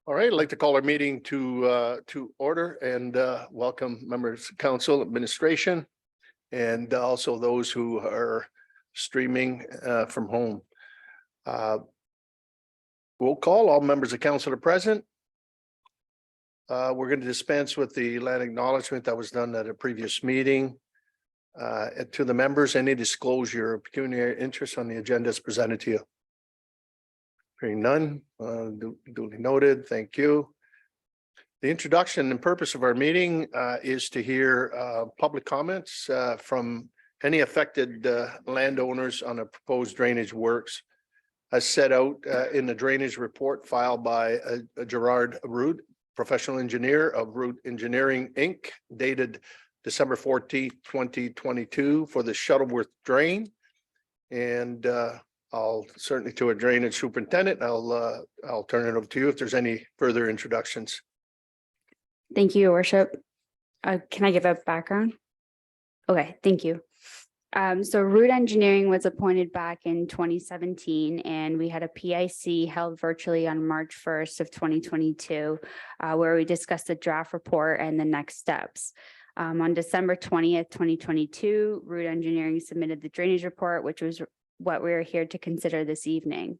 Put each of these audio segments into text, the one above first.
All right, I'd like to call our meeting to order and welcome members of council, administration, and also those who are streaming from home. We'll call all members of council are present. We're going to dispense with the land acknowledgement that was done at a previous meeting. To the members, any disclosure of pecuniary interest on the agenda is presented to you. Hearing none, duly noted. Thank you. The introduction and purpose of our meeting is to hear public comments from any affected landowners on a proposed drainage works as set out in the drainage report filed by Gerard Rood, professional engineer of Rood Engineering, Inc., dated December 14th, 2022 for the Shuttleworth drain. And I'll certainly to a drainage superintendent. I'll turn it over to you if there's any further introductions. Thank you, Your Worship. Can I give a background? Okay, thank you. So Rood Engineering was appointed back in 2017, and we had a PIC held virtually on March 1st of 2022, where we discussed the draft report and the next steps. On December 20th, 2022, Rood Engineering submitted the drainage report, which was what we're here to consider this evening.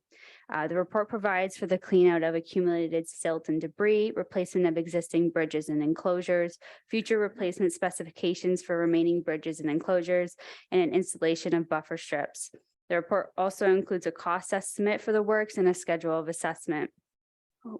The report provides for the clean out of accumulated silt and debris, replacement of existing bridges and enclosures, future replacement specifications for remaining bridges and enclosures, and an installation of buffer strips. The report also includes a cost estimate for the works and a schedule of assessment.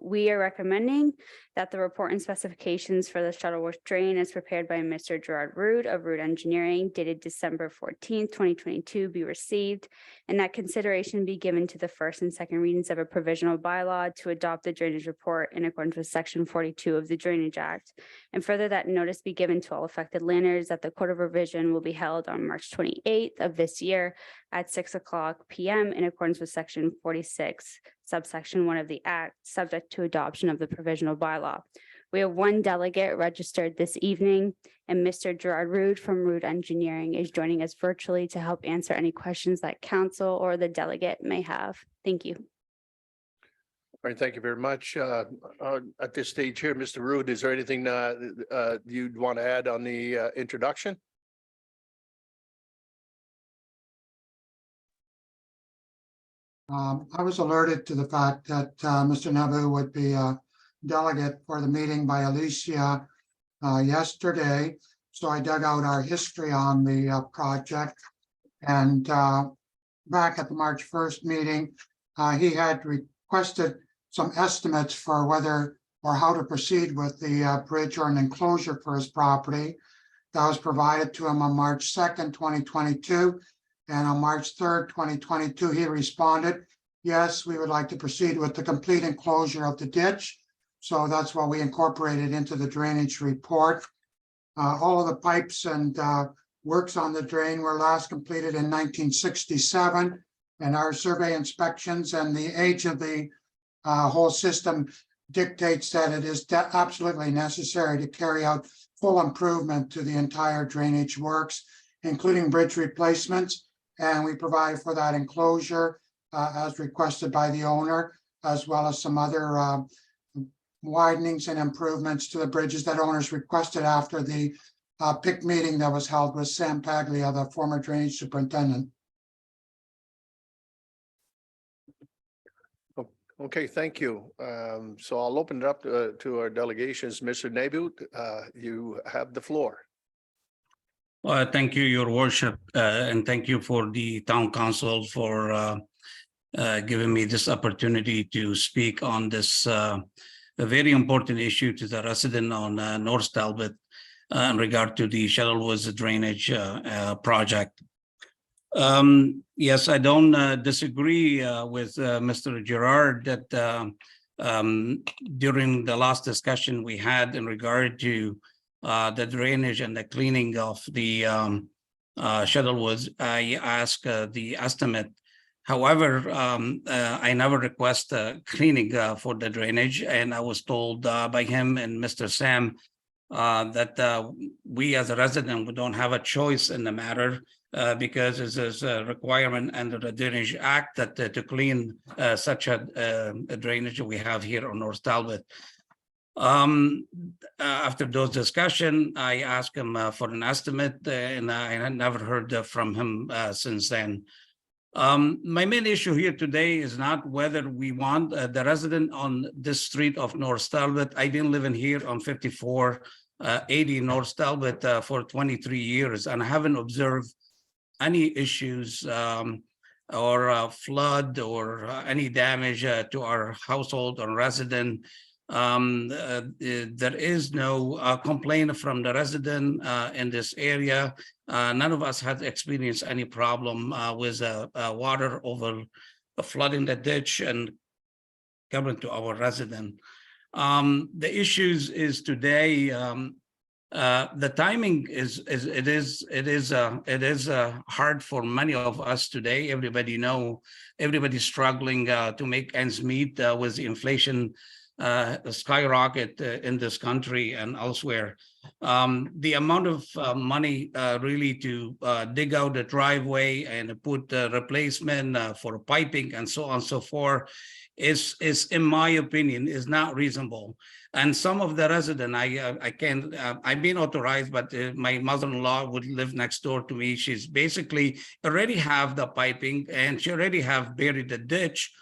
We are recommending that the report and specifications for the Shuttleworth drain as prepared by Mr. Gerard Rood of Rood Engineering dated December 14th, 2022 be received, and that consideration be given to the first and second readings of a provisional bylaw to adopt the drainage report in accordance with Section 42 of the Drainage Act. And further, that notice be given to all affected landowners that the Court of Revision will be held on March 28th of this year at 6:00 p.m. in accordance with Section 46, subsection 1 of the Act, subject to adoption of the provisional bylaw. We have one delegate registered this evening, and Mr. Gerard Rood from Rood Engineering is joining us virtually to help answer any questions that council or the delegate may have. Thank you. All right, thank you very much. At this stage here, Mr. Rood, is there anything you'd want to add on the introduction? I was alerted to the fact that Mr. Nabu would be a delegate for the meeting by Alicia yesterday. So I dug out our history on the project. And back at the March 1st meeting, he had requested some estimates for whether or how to proceed with the bridge or an enclosure for his property. That was provided to him on March 2nd, 2022. And on March 3rd, 2022, he responded, yes, we would like to proceed with the complete enclosure of the ditch. So that's what we incorporated into the drainage report. All of the pipes and works on the drain were last completed in 1967. And our survey inspections and the age of the whole system dictates that it is absolutely necessary to carry out full improvement to the entire drainage works, including bridge replacements. And we provide for that enclosure as requested by the owner, as well as some other widenings and improvements to the bridges that owners requested after the PIC meeting that was held with Sam Paglia, the former drainage superintendent. Okay, thank you. So I'll open it up to our delegations. Mr. Nabu, you have the floor. Thank you, Your Worship, and thank you for the Town Council for giving me this opportunity to speak on this a very important issue to the resident on North Talbot in regard to the Shuttleworth drainage project. Yes, I don't disagree with Mr. Gerard that during the last discussion we had in regard to the drainage and the cleaning of the Shuttleworth, I asked the estimate. However, I never request cleaning for the drainage, and I was told by him and Mr. Sam that we as a resident, we don't have a choice in the matter because it is a requirement under the Drainage Act that to clean such a drainage we have here on North Talbot. After those discussion, I asked him for an estimate, and I had never heard from him since then. My main issue here today is not whether we want the resident on this street of North Talbot. I've been living here on 5480 North Talbot for 23 years, and I haven't observed any issues or flood or any damage to our household or resident. There is no complaint from the resident in this area. None of us had experienced any problem with water over flooding the ditch and coming to our resident. The issues is today, the timing is hard for many of us today. Everybody's struggling to make ends meet with the inflation skyrocket in this country and elsewhere. The amount of money really to dig out the driveway and put replacement for piping and so on and so forth is in my opinion is not reasonable. And some of the resident, I can't, I've been authorized, but my mother-in-law would live next door to me. She's basically already have the piping and she already have buried the ditch.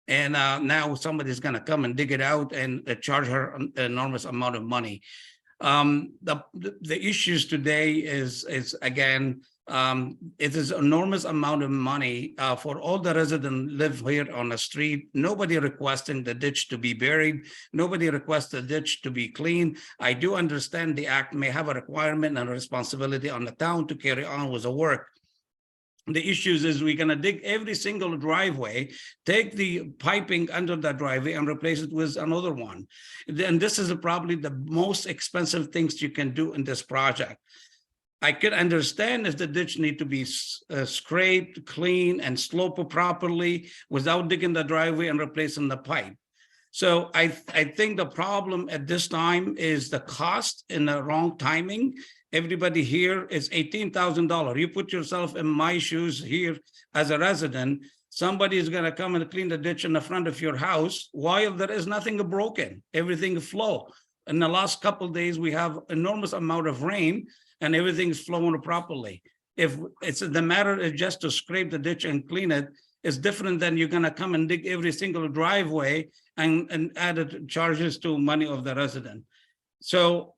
And now somebody's going to come and dig it out and charge her an enormous amount of money. The issues today is again, it is enormous amount of money for all the residents live here on the street. Nobody requesting the ditch to be buried. Nobody requests the ditch to be clean. I do understand the act may have a requirement and a responsibility on the town to carry on with the work. The issues is we're going to dig every single driveway, take the piping under the driveway and replace it with another one. And this is probably the most expensive things you can do in this project. I could understand if the ditch need to be scraped, clean, and sloped properly without digging the driveway and replacing the pipe. So I think the problem at this time is the cost and the wrong timing. Everybody here is $18,000. You put yourself in my shoes here as a resident. Somebody is going to come and clean the ditch in the front of your house while there is nothing broken, everything flow. In the last couple of days, we have enormous amount of rain and everything is flowing properly. If it's the matter is just to scrape the ditch and clean it, it's different than you're going to come and dig every single driveway and add charges to money of the resident. So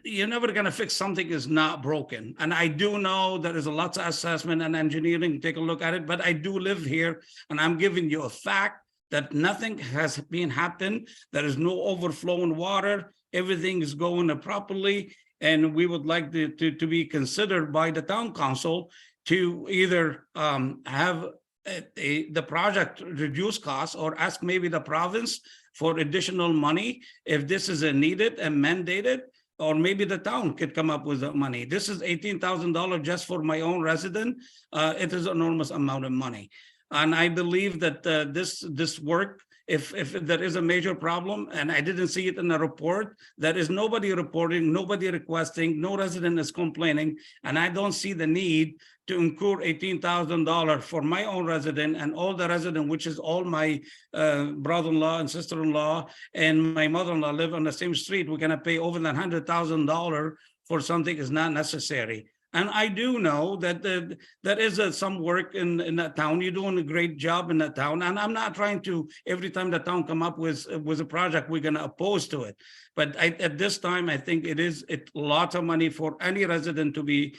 you're never going to fix something is not broken. And I do know there is a lot of assessment and engineering, take a look at it, but I do live here and I'm giving you a fact that nothing has been happened. There is no overflowing water. Everything is going properly. And we would like to be considered by the town council to either have the project reduce costs or ask maybe the province for additional money if this is needed and mandated. Or maybe the town could come up with the money. This is $18,000 just for my own resident. It is an enormous amount of money. And I believe that this work, if there is a major problem, and I didn't see it in the report, there is nobody reporting, nobody requesting, no resident is complaining, and I don't see the need to incur $18,000 for my own resident and all the resident, which is all my brother-in-law and sister-in-law and my mother-in-law live on the same street. We're going to pay over than $100,000 for something is not necessary. And I do know that there is some work in that town. You're doing a great job in that town. And I'm not trying to, every time the town come up with a project, we're going to oppose to it. But at this time, I think it's a lot of money for any resident to be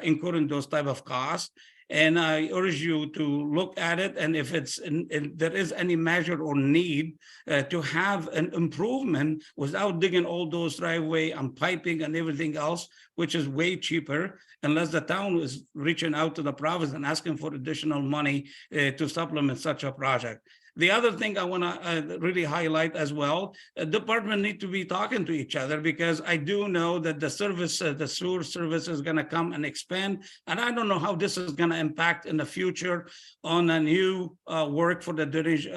incurring those type of costs. And I urge you to look at it. And if there is any measure or need to have an improvement without digging all those driveway and piping and everything else, which is way cheaper, unless the town is reaching out to the province and asking for additional money to supplement such a project. The other thing I want to really highlight as well, department need to be talking to each other, because I do know that the service, the sewer service is going to come and expand. And I don't know how this is going to impact in the future on a new work for the drainage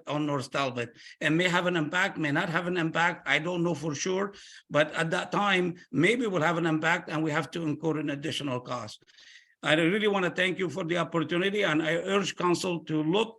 on North Talbot. And may have an impact, may not have an impact. I don't know for sure. But at that time, maybe we'll have an impact and we have to incur an additional cost. I really want to thank you for the opportunity, and I urge council to look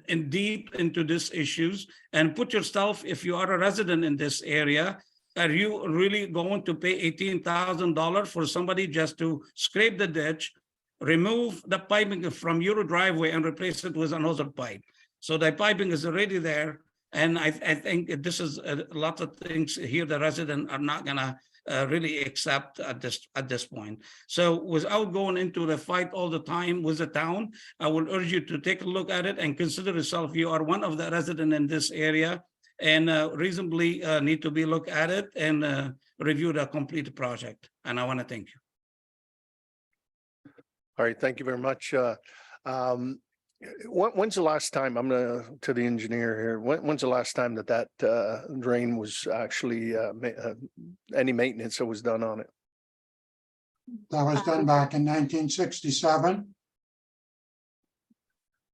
in deep into these issues and put yourself, if you are a resident in this area, are you really going to pay $18,000 for somebody just to scrape the ditch, remove the piping from your driveway and replace it with another pipe? So the piping is already there. And I think this is a lot of things here the residents are not gonna really accept at this point. So without going into the fight all the time with the town, I will urge you to take a look at it and consider yourself, you are one of the residents in this area, and reasonably need to be look at it and review the complete project. And I want to thank you. All right, thank you very much. When's the last time, I'm gonna, to the engineer here, when's the last time that drain was actually, any maintenance that was done on it? That was done back in 1967.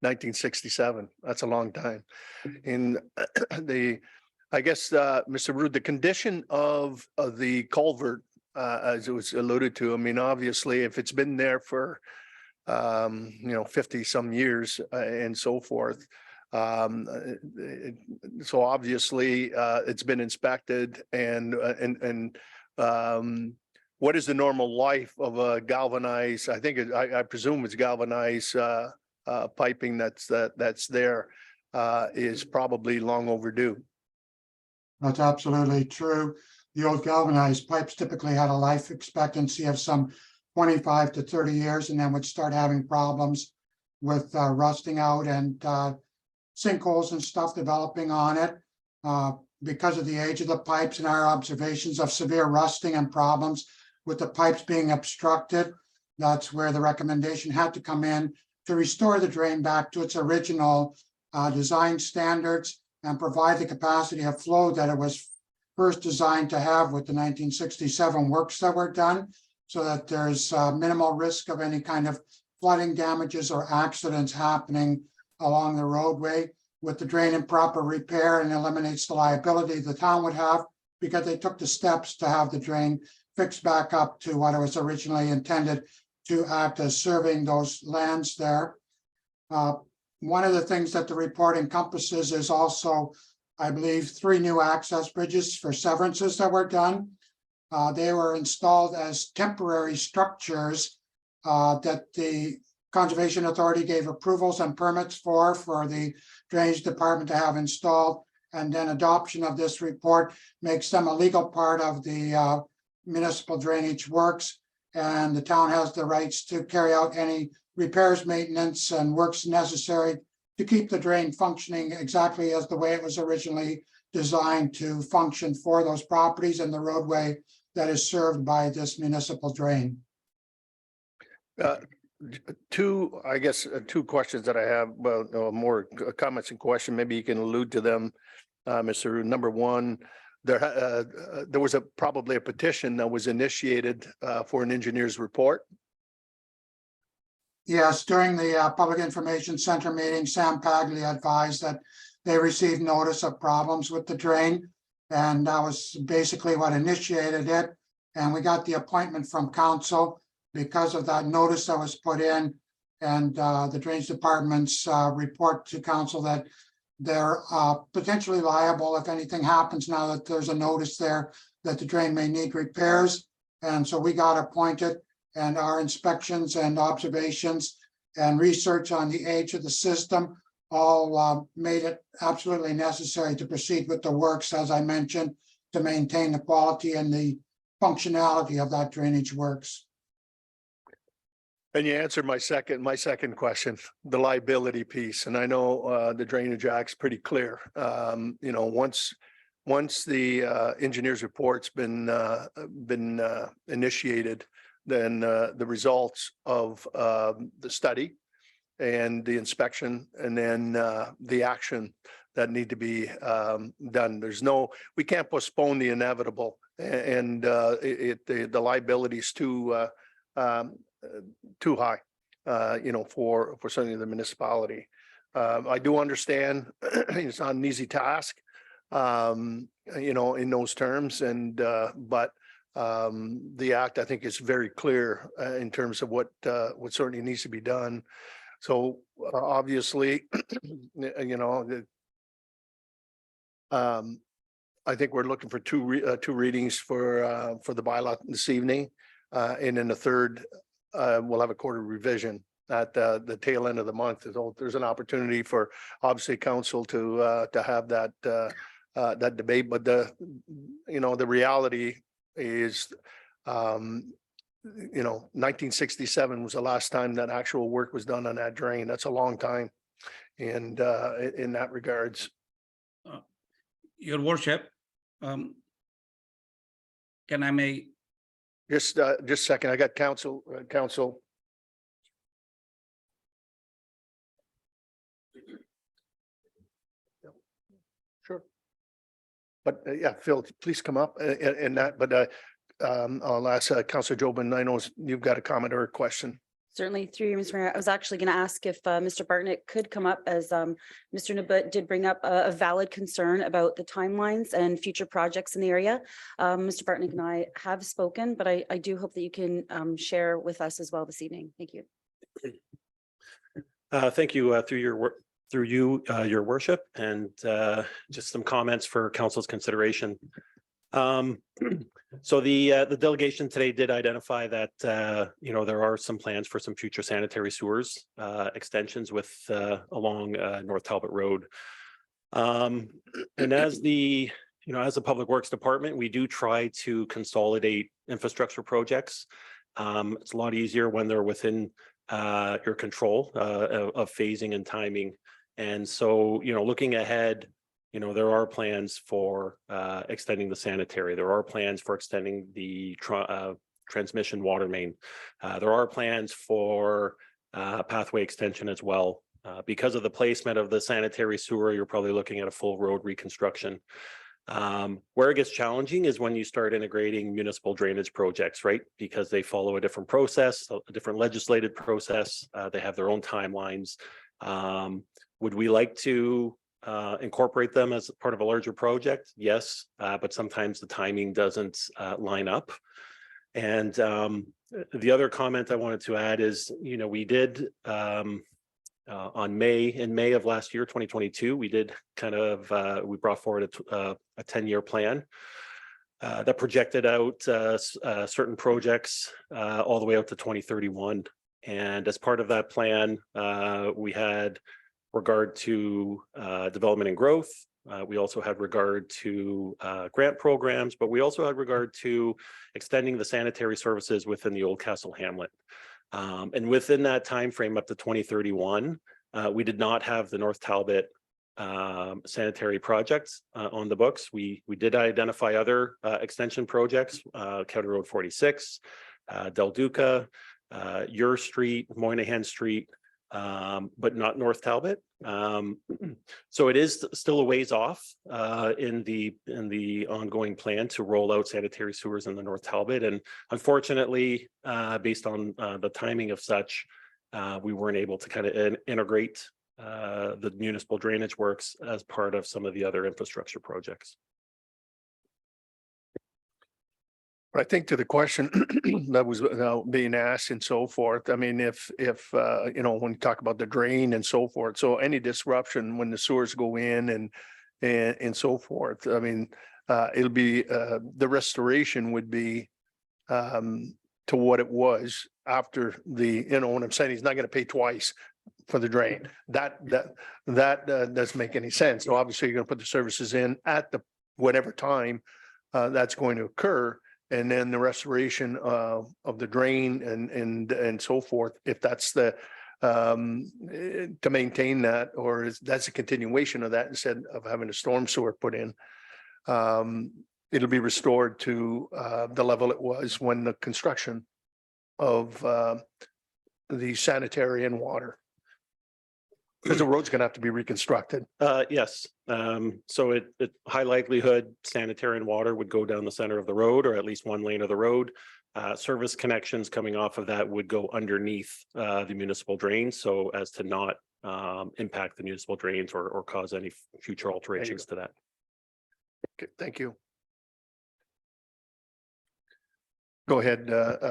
1967, that's a long time. In I guess, Mr. Rude, the condition of the culvert, as it was alluded to, I mean, obviously, if it's been there for 50 some years and so forth. So obviously it's been inspected, and what is the normal life of a galvanized, I think I presume it's galvanized piping that's there, is probably long overdue. That's absolutely true. The old galvanized pipes typically had a life expectancy of some 25 to 30 years, and then would start having problems with rusting out and sinkholes and stuff developing on it because of the age of the pipes and our observations of severe rusting and problems with the pipes being obstructed. That's where the recommendation had to come in to restore the drain back to its original design standards and provide the capacity of flow that it was first designed to have with the 1967 works that were done, so that there's minimal risk of any kind of flooding damages or accidents happening along the roadway, with the drain in proper repair, and eliminates the liability the town would have because they took the steps to have the drain fixed back up to what it was originally intended to act as serving those lands there. One of the things that the report encompasses is also, I believe, 3 new access bridges for Severances that were done. They were installed as temporary structures that the Conservation Authority gave approvals and permits for the Drainage Department to have installed. And then adoption of this report makes them a legal part of the municipal drainage works. And the town has the rights to carry out any repairs, maintenance, and works necessary to keep the drain functioning exactly as the way it was originally designed to function for those properties and the roadway that is served by this municipal drain. Two questions that I have, well, no, more comments and question, maybe you can allude to them, Mr. Rude. Number one, there was probably a petition that was initiated for an engineer's report. Yes, during the Public Information Center meeting, Sam Pagley advised that they received notice of problems with the drain, and that was basically what initiated it. And we got the appointment from council because of that notice that was put in, and the Drainage Department's report to council that they're potentially liable if anything happens now that there's a notice there that the drain may need repairs. And so we got appointed, and our inspections and observations and research on the age of the system all made it absolutely necessary to proceed with the works, as I mentioned, to maintain the quality and the functionality of that drainage works. And you answered my second question, the liability piece. And I know the Drainage Act's pretty clear. Once the engineer's report's been initiated, then the results of the study and the inspection, and then the action that need to be done. We can't postpone the inevitable, and the liability is too high, for certainly the municipality. I do understand it's not an easy task, in those terms, and but the act, I think, is very clear in terms of what certainly needs to be done. So obviously, I think we're looking for two readings for the bylaw this evening, and then the third, we'll have a quarter revision at the tail end of the month. So there's an opportunity for obviously council to have that debate, but the reality is, 1967 was the last time that actual work was done on that drain. That's a long time, and in that regards. Your worship, can I make? Just a second. I got council. Sure. But yeah, Phil, please come up in that, but I'll ask Councillor Jobin. I know you've got a comment or a question. Certainly, through you, Mr. Mayor. I was actually going to ask if Mr. Bartlett could come up, as Mr. Nabut did bring up a valid concern about the timelines and future projects in the area. Mr. Bartlett and I have spoken, but I do hope that you can share with us as well this evening. Thank you. Thank you your worship, and just some comments for council's consideration. So the delegation today did identify that there are some plans for some future sanitary sewers extensions along North Talbot Road, and as the Public Works Department, we do try to consolidate infrastructure projects. It's a lot easier when they're within your control of phasing and timing. And so, looking ahead, there are plans for extending the sanitary. There are plans for extending the transmission water main. There are plans for pathway extension as well. Because of the placement of the sanitary sewer, you're probably looking at a full road reconstruction. Where it gets challenging is when you start integrating municipal drainage projects, right? Because they follow a different process, a different legislated process. They have their own timelines. Would we like to incorporate them as part of a larger project? Yes, but sometimes the timing doesn't line up. And the other comment I wanted to add is, we did in May of last year, 2022, we did we brought forward a 10-year plan that projected out certain projects all the way out to 2031. And as part of that plan, we had regard to development and growth. We also had regard to grant programs, but we also had regard to extending the sanitary services within the Old Castle Hamlet. And within that time frame up to 2031, we did not have the North Talbot sanitary projects on the books. We did identify other extension projects, County Road 46, Del Duca, Ure Street, Moynihan Street, but not North Talbot. So it is still a ways off in the ongoing plan to roll out sanitary sewers in the North Talbot. And unfortunately, based on the timing of such, we weren't able to integrate the municipal drainage works as part of some of the other infrastructure projects. I think to the question that was being asked and so forth, I mean, if when you talk about the drain and so forth, so any disruption when the sewers go in and so forth, I mean, it'll be the restoration would be to what it was after what I'm saying, he's not going to pay twice for the drain. That doesn't make any sense. So obviously you're going to put the services in at the whatever time that's going to occur. And then the restoration of the drain and so forth, if that's to maintain that, or that's a continuation of that instead of having a storm sewer put in, it'll be restored to the level it was when the construction of the sanitary and water Because the road's gonna have to be reconstructed. Yes, so high likelihood sanitary and water would go down the center of the road, or at least one lane of the road. Service connections coming off of that would go underneath the municipal drains, so as to not impact the municipal drains or cause any future alterations to that. Okay, thank you. Go ahead,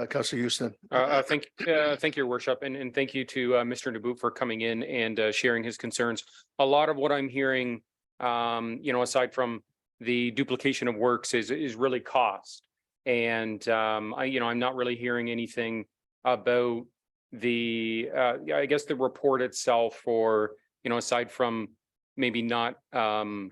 Councillor Houston. Thank you, Your Worship, and thank you to Mr. Naboot for coming in and sharing his concerns. A lot of what I'm hearing, aside from the duplication of works is really cost. And I'm not really hearing anything about the I guess the report itself, or aside from maybe not not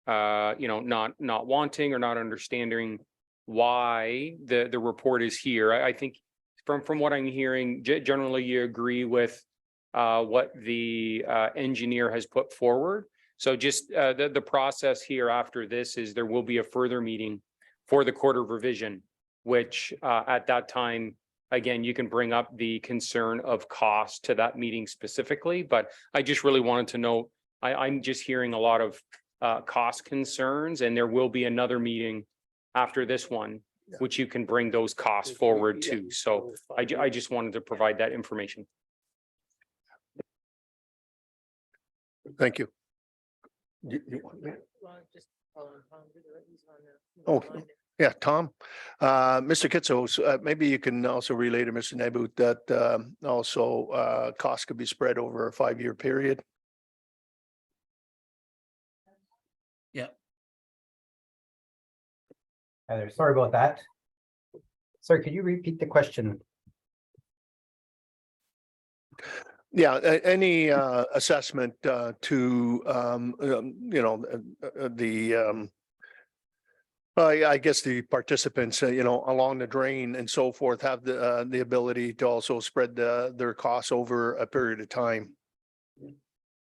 wanting or not understanding why the report is here. I think from what I'm hearing, generally you agree with what the engineer has put forward. So just the process here after this is there will be a further meeting for the quarter revision, which at that time, again, you can bring up the concern of cost to that meeting specifically. But I just really wanted to know, I'm just hearing a lot of cost concerns, and there will be another meeting after this one, which you can bring those costs forward to. So I just wanted to provide that information. Thank you. Oh, yeah, Tom. Mr. Kitsos, maybe you can also relay to Mr. Naboot that also costs could be spread over a 5-year period. Hi there, sorry about that. Sorry, could you repeat the question? Yeah, any assessment to I guess the participants, along the drain and so forth, have the ability to also spread their costs over a period of time.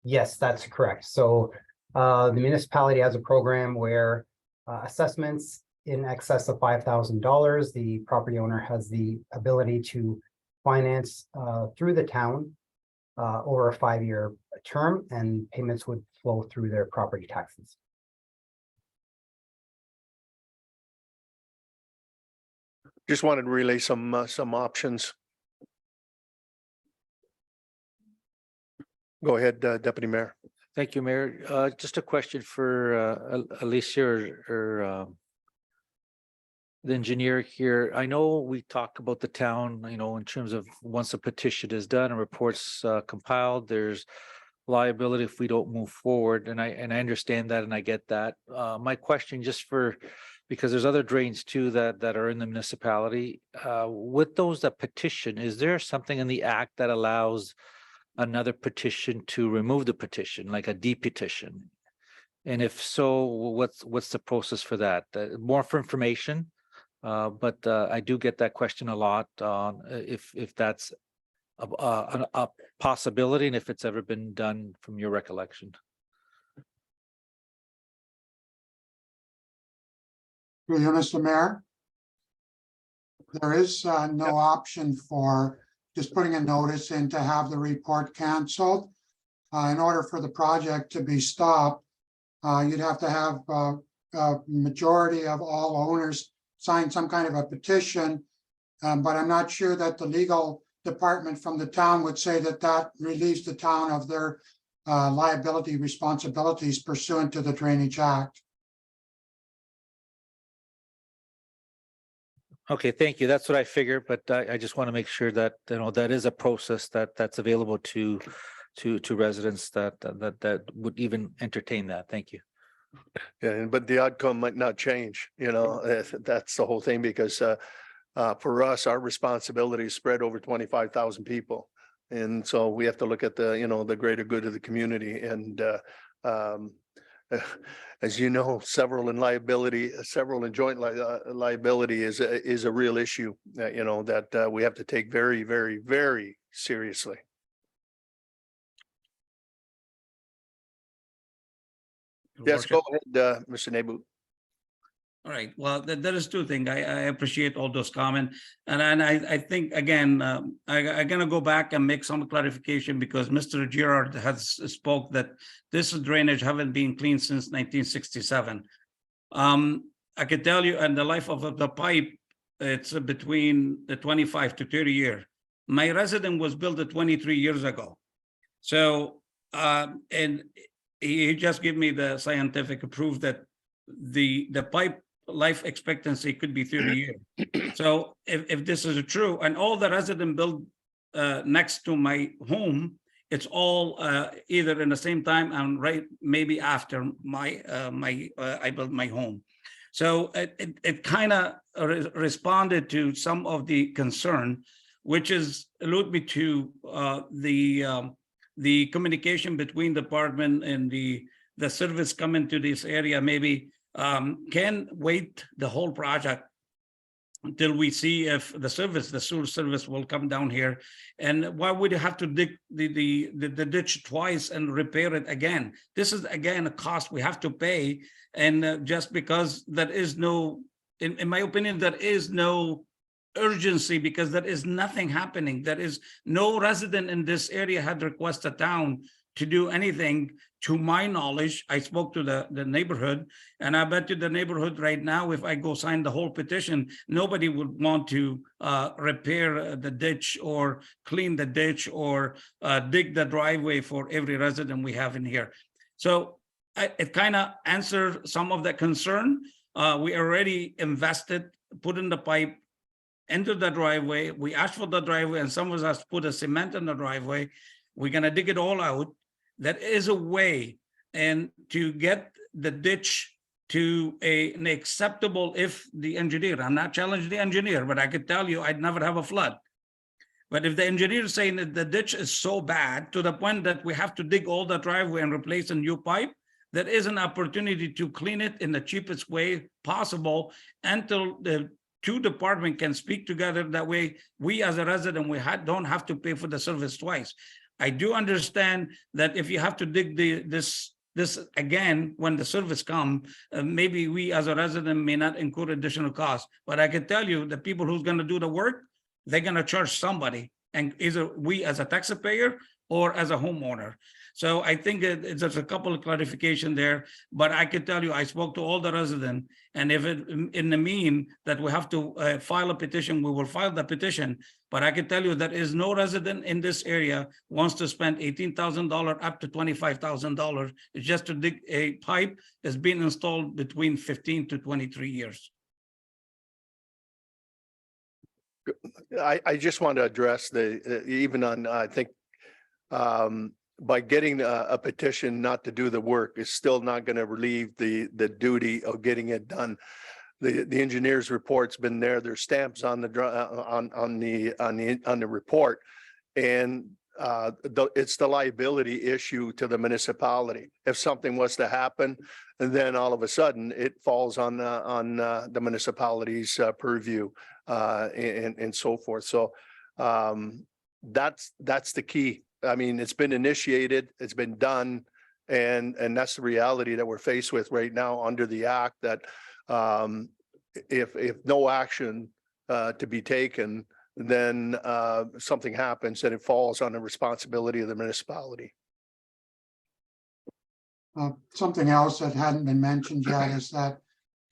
Yes, that's correct. So the municipality has a program where assessments in excess of $5,000, the property owner has the ability to finance through the town over a 5-year term, and payments would flow through their property taxes. Just wanted to relay some options. Go ahead, Deputy Mayor. Thank you, Mayor. Just a question for Alicia or the engineer here. I know we talk about the town, in terms of once a petition is done and reports compiled, there's liability if we don't move forward. And I understand that, and I get that. My question, because there's other drains too that are in the municipality. With those that petition, is there something in the act that allows another petition to remove the petition, like a de-petition? And if so, what's the process for that? More for information, but I do get that question a lot on if that's a possibility and if it's ever been done from your recollection. Through you, Mr. Mayor. There is no option for just putting a notice in to have the report canceled. In order for the project to be stopped, you'd have to have a majority of all owners sign some kind of a petition. But I'm not sure that the legal department from the town would say that relieves the town of their liability responsibilities pursuant to the Drainage Act. Okay, thank you. That's what I figured, but I just want to make sure that that is a process that's available to residents that would even entertain that. Thank you. Yeah, but the outcome might not change, that's the whole thing, because for us, our responsibility is spread over 25,000 people. And so we have to look at the greater good of the community. And as you know, several in joint liability is a real issue, that we have to take very, very, very seriously. Yes, go ahead, Mr. Naboot. All right, well, there is two things. I appreciate all those comments. And I think, again, I'm gonna go back and make some clarification because Mr. Girard has spoke that this drainage haven't been cleaned since 1967. I could tell you, and the life of the pipe, it's between the 25 to 30 years. My resident was built 23 years ago. So, and he just gave me the scientific proof that the pipe life expectancy could be 30 years. So if this is true, and all the resident built next to my home, it's all either in the same time and right maybe after my I built my home. So it kind of responded to some of the concern, which is alluded me to the communication between department and the service coming to this area maybe can wait the whole project until we see if the sewer service will come down here. And why would you have to dig the ditch twice and repair it again? This is again a cost we have to pay. And just because there is no, in my opinion, there is no urgency because there is nothing happening. There is no resident in this area had requested town to do anything. To my knowledge, I spoke to the neighborhood, and I bet you the neighborhood right now, if I go sign the whole petition, nobody would want to repair the ditch or clean the ditch or dig the driveway for every resident we have in here. So it kind of answered some of that concern. We already invested, put in the pipe into the driveway. We asked for the driveway, and some of us put a cement in the driveway. We're gonna dig it all out. That is a way and to get the ditch to an acceptable, if the engineer, I'm not challenging the engineer, but I could tell you I'd never have a flood. But if the engineer is saying that the ditch is so bad to the point that we have to dig all the driveway and replace a new pipe, there is an opportunity to clean it in the cheapest way possible until the two departments can speak together. That way, we as a resident, don't have to pay for the service twice. I do understand that if you have to dig this again when the service come, maybe we as a resident may not incur additional costs. But I can tell you the people who's going to do the work, they're going to charge somebody, and either we as a taxpayer or as a homeowner. So I think there's a couple of clarification there, but I can tell you, I spoke to all the residents, and if it in the mean that we have to file a petition, we will file the petition. But I can tell you that is no resident in this area wants to spend $18,000 up to $25,000. It's just to dig a pipe that's been installed between 15 to 23 years. I just want to address even on, I think, by getting a petition not to do the work is still not going to relieve the duty of getting it done. The engineer's report's been there. There's stamps on the report, and it's the liability issue to the municipality. If something was to happen, and then all of a sudden it falls on the municipality's purview and so forth. So that's the key. I mean, it's been initiated, it's been done, and that's the reality that we're faced with right now under the act. That if no action to be taken, then something happens and it falls on the responsibility of the municipality. Something else that hadn't been mentioned yet is that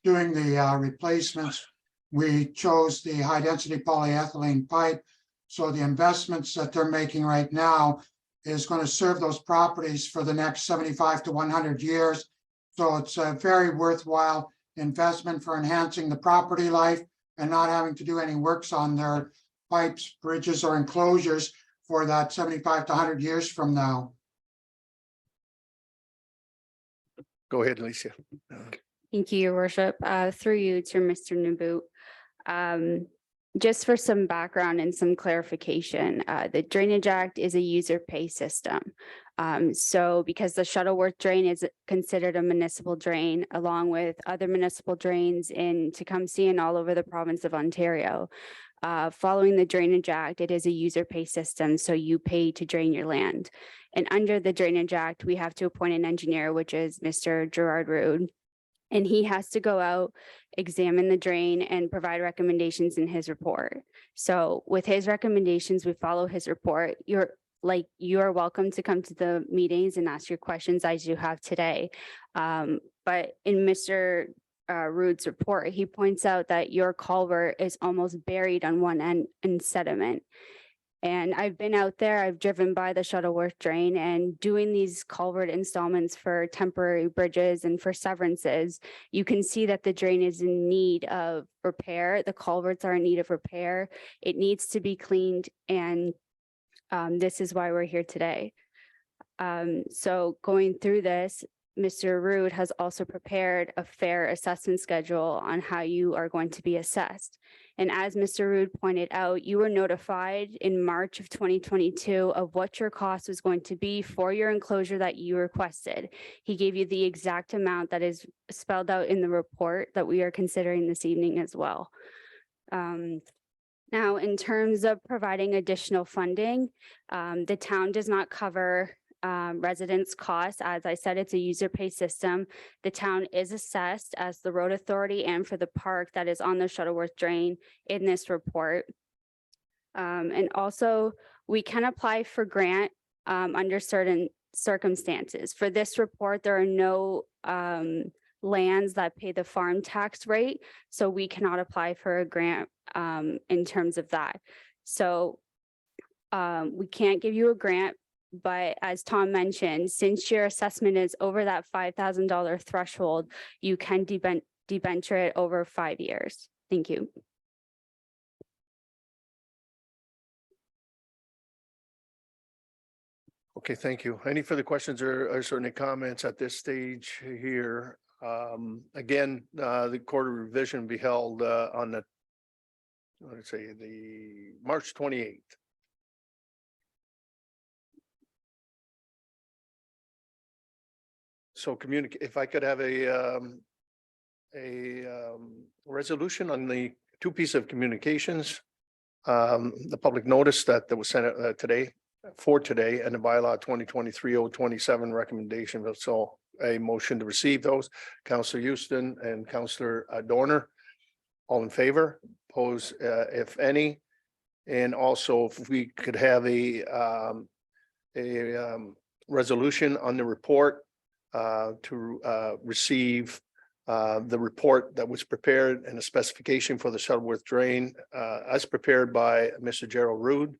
doing the replacements, we chose the high density polyethylene pipe. So the investments that they're making right now is going to serve those properties for the next 75 to 100 years. So it's a very worthwhile investment for enhancing the property life and not having to do any works on their pipes, bridges, or enclosures for that 75 to 100 years from now. Go ahead, Alicia. Thank you, Your Worship. Through you to Mr. Naboot. Just for some background and some clarification, the Drainage Act is a user pay system. So because the Shuttleworth drain is considered a municipal drain, along with other municipal drains in Tecumseh and all over the province of Ontario, following the Drainage Act, it is a user pay system, so you pay to drain your land. And under the Drainage Act, we have to appoint an engineer, which is Mr. Gerard Rood. And he has to go out, examine the drain and provide recommendations in his report. So with his recommendations, we follow his report. You are welcome to come to the meetings and ask your questions as you have today. But in Mr. Rood's report, he points out that your culvert is almost buried on one end in sediment. And I've been out there, I've driven by the Shuttleworth drain and doing these culvert installments for temporary bridges and for severances, you can see that the drain is in need of repair. The culverts are in need of repair. It needs to be cleaned, and this is why we're here today. So going through this, Mr. Rood has also prepared a fair assessment schedule on how you are going to be assessed. And as Mr. Rood pointed out, you were notified in March of 2022 of what your cost was going to be for your enclosure that you requested. He gave you the exact amount that is spelled out in the report that we are considering this evening as well. Now, in terms of providing additional funding, the town does not cover residents' costs. As I said, it's a user pay system. The town is assessed as the road authority and for the park that is on the Shuttleworth drain in this report. And also, we can apply for grant under certain circumstances. For this report, there are no lands that pay the farm tax rate, so we cannot apply for a grant in terms of that. So we can't give you a grant. But as Tom mentioned, since your assessment is over that $5,000 threshold, you can debenture it over 5 years. Thank you. Okay, thank you. Any further questions or certainly comments at this stage here? Again, the quarter revision will be held on the, let's say, the March 28th. So if I could have a resolution on the two pieces of communications, the public notice that was sent today, and the bylaw 2023-027 recommendation. So a motion to receive those. Councillor Houston and Councillor Dorner, all in favor? Oppose, if any. And also, if we could have a resolution on the report to receive the report that was prepared and a specification for the Shuttleworth drain as prepared by Mr. Gerald Rood,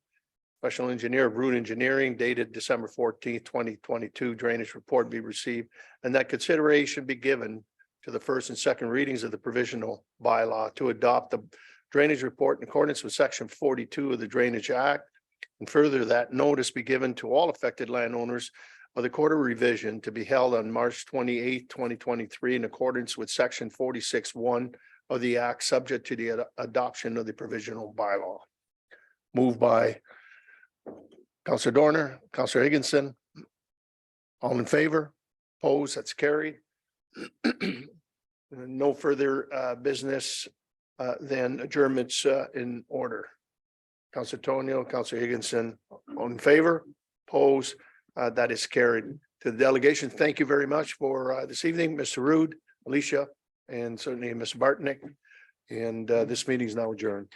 Professional Engineer of Rood Engineering, dated December 14th, 2022. Drainage report be received, and that consideration be given to the first and second readings of the provisional bylaw to adopt the drainage report in accordance with Section 42 of the Drainage Act, and further that notice be given to all affected landowners of the quarter revision to be held on March 28th, 2023, in accordance with Section 46(1) of the Act, subject to the adoption of the provisional bylaw. Moved by Councillor Dorner, Councillor Higginson. All in favor? Opposed? That's carried. No further business than adjournments in order. Councillor Tonio, Councillor Higginson, all in favor? Opposed? That is carried. To the delegation, thank you very much for this evening, Mr. Rood, Alicia, and certainly Mr. Bartnick. And this meeting is now adjourned.